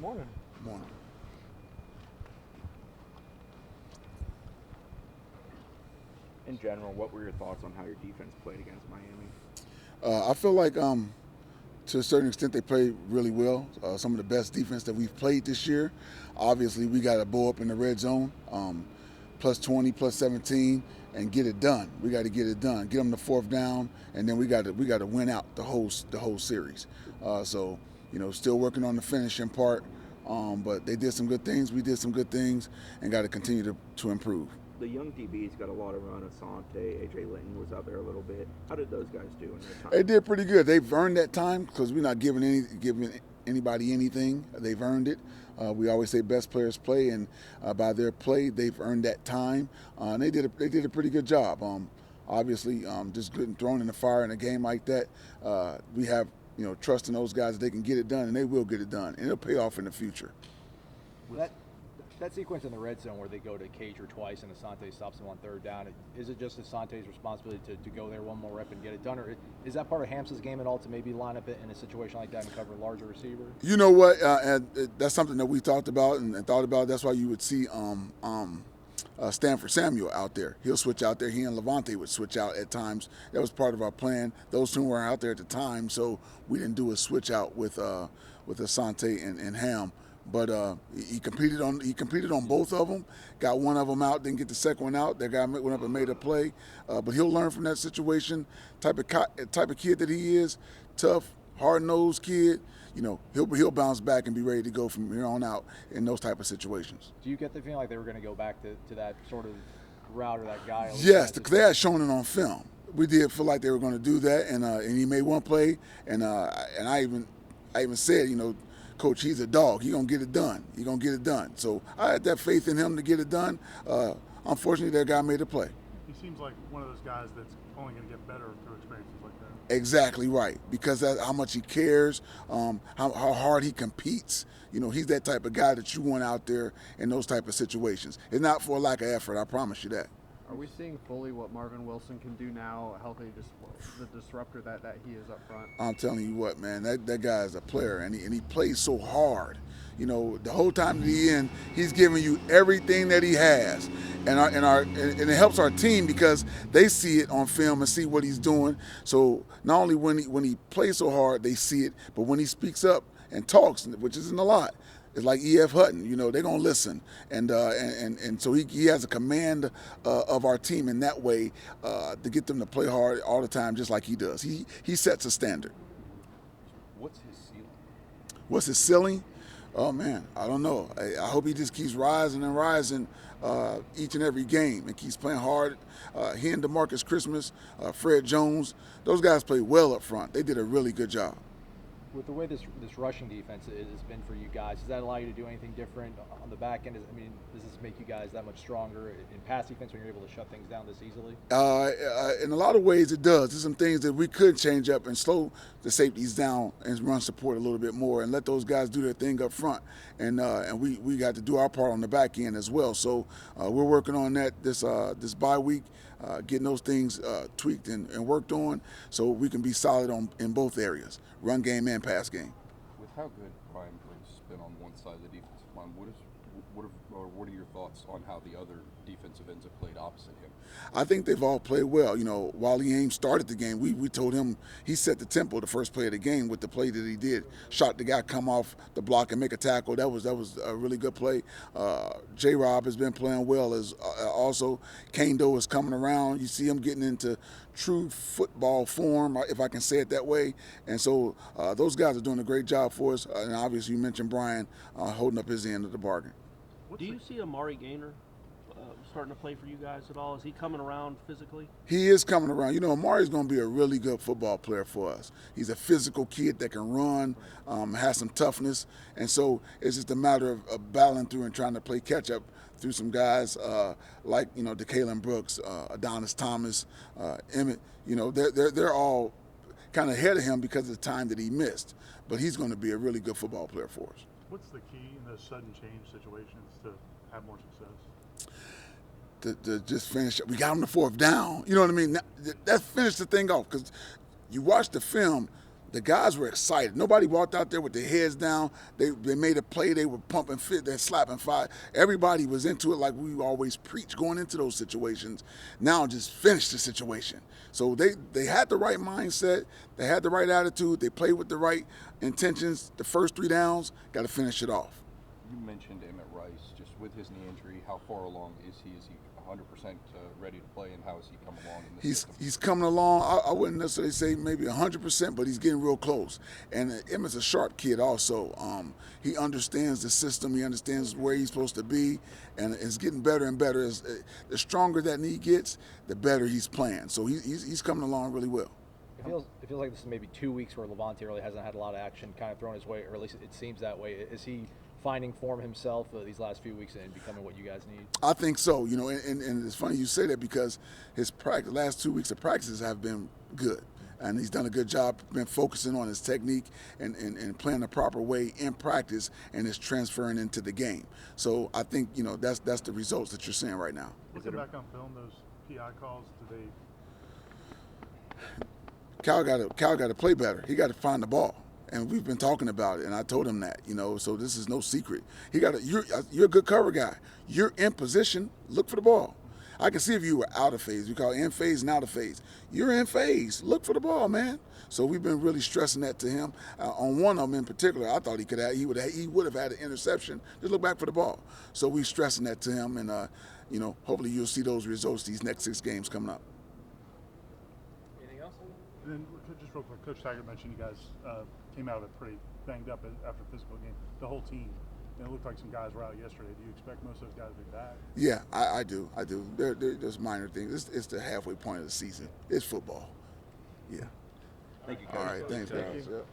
Morning. Morning. In general, what were your thoughts on how your defense played against Miami? I feel like to a certain extent they played really well. Some of the best defense that we've played this year. Obviously, we got to bow up in the red zone, plus 20, plus 17, and get it done. We got to get it done. Get them the fourth down, and then we got to win out the whole series. So still working on the finishing part. But they did some good things. We did some good things, and got to continue to improve. The young DBs got a lot of run. Asante, A.J. Linton was out there a little bit. How did those guys do in their time? They did pretty good. They've earned that time because we're not giving anybody anything. They've earned it. We always say best players play, and by their play, they've earned that time. And they did a pretty good job. Obviously, just getting thrown in the fire in a game like that, we have trust in those guys that they can get it done, and they will get it done, and it'll pay off in the future. That sequence in the red zone where they go to Cager twice and Asante stops them on third down, is it just Asante's responsibility to go there one more rep and get it done, or is that part of Hams's game at all to maybe line up it in a situation like that and cover a larger receiver? You know what? And that's something that we talked about and thought about. That's why you would see Stanford Samuel out there. He'll switch out there. He and Levante would switch out at times. That was part of our plan. Those two were out there at the time, so we didn't do a switch out with Asante and Ham. But he competed on both of them. Got one of them out, didn't get the second one out. That guy went up and made a play. But he'll learn from that situation. Type of kid that he is, tough, hard-nosed kid. He'll bounce back and be ready to go from here on out in those type of situations. Do you get the feeling like they were going to go back to that sort of route or that guy? Yes, because they had shown it on film. We did feel like they were going to do that, and he made one play, and I even said, Coach, he's a dog. He's going to get it done. So I had that faith in him to get it done. Unfortunately, that guy made a play. He seems like one of those guys that's only going to get better through experiences like that. Exactly right, because that's how much he cares, how hard he competes. He's that type of guy that you want out there in those type of situations. It's not for a lack of effort, I promise you that. Are we seeing fully what Marvin Wilson can do now, the disruptor that he is up front? I'm telling you what, man, that guy is a player, and he plays so hard. The whole time to the end, he's giving you everything that he has, and it helps our team because they see it on film and see what he's doing. So not only when he plays so hard, they see it, but when he speaks up and talks, which isn't a lot. It's like E.F. Hutton, they're going to listen. And so he has a command of our team in that way to get them to play hard all the time just like he does. He sets a standard. What's his ceiling? What's his ceiling? Oh, man, I don't know. I hope he just keeps rising and rising each and every game and keeps playing hard. He and DeMarcus Christmas, Fred Jones, those guys played well up front. They did a really good job. With the way this rushing defense has been for you guys, does that allow you to do anything different on the back end? Does this make you guys that much stronger in pass defense when you're able to shut things down this easily? In a lot of ways it does. There's some things that we could change up and slow the safeties down and run support a little bit more and let those guys do their thing up front. And we got to do our part on the back end as well. So we're working on that this bye week, getting those things tweaked and worked on so we can be solid in both areas, run game and pass game. With how good Brian Briggs has been on one side of the defensive line, what are your thoughts on how the other defensive ends have played opposite him? I think they've all played well. Wally Ames started the game. We told him he set the tempo the first play of the game with the play that he did. Shot the guy come off the block and make a tackle. That was a really good play. J-Rob has been playing well as also. Kane Doe is coming around. You see him getting into true football form, if I can say it that way. And so those guys are doing a great job for us. And obviously you mentioned Brian holding up his end of the bargain. Do you see Amari Gaynor starting to play for you guys at all? Is he coming around physically? He is coming around. Amari's going to be a really good football player for us. He's a physical kid that can run, has some toughness, and so it's just a matter of battling through and trying to play catch-up through some guys like, DeKalen Brooks, Adonis Thomas, Emmett. They're all kind of ahead of him because of the time that he missed, but he's going to be a really good football player for us. What's the key in those sudden change situations to have more success? To just finish. We got him the fourth down. You know what I mean? That finished the thing off because you watch the film. the guys were excited. Nobody walked out there with their heads down. They made a play. They were pumping fit. They're slapping fire. Everybody was into it like we always preach going into those situations. Now just finish the situation. So they had the right mindset. They had the right attitude. They played with the right intentions. The first 3 downs, got to finish it off. You mentioned Emmett Rice. Just with his knee injury, how far along is he? Is he 100% ready to play, and how has he come along in this system? He's coming along. I wouldn't necessarily say maybe 100%, but he's getting real close. And Emmett's a sharp kid also. He understands the system. He understands where he's supposed to be, and it's getting better and better. As the stronger that knee gets, the better he's playing. So he's coming along really well. It feels like this is maybe 2 weeks where Levante really hasn't had a lot of action kind of thrown his way, or at least it seems that way. Is he finding form himself these last few weeks and becoming what you guys need? I think so. And it's funny you say that because his last 2 weeks of practices have been good. And he's done a good job, been focusing on his technique and playing the proper way in practice, and it's transferring into the game. So I think, that's the results that you're seeing right now. Looking back on film, those PI calls, do they? Cal got to play better. He got to find the ball. And we've been talking about it, and I told him that, so this is no secret. You're a good cover guy. You're in position. Look for the ball. I can see if you were out of phase. We call it in phase and out of phase. You're in phase. Look for the ball, man. So we've been really stressing that to him. On one of them in particular, I thought he would have had an interception. Just look back for the ball. So we're stressing that to him, and hopefully you'll see those results these next 6 games coming up. Anything else? And then just real quick, Coach Taggart mentioned you guys came out of it pretty banged up after a physical game. The whole team. It looked like some guys were out yesterday. Do you expect most of those guys to be back? Yeah, I do. They're just minor things. It's the halfway point of the season. It's football. Yeah. Thank you, All Coach. right. Thanks, guys. Yep.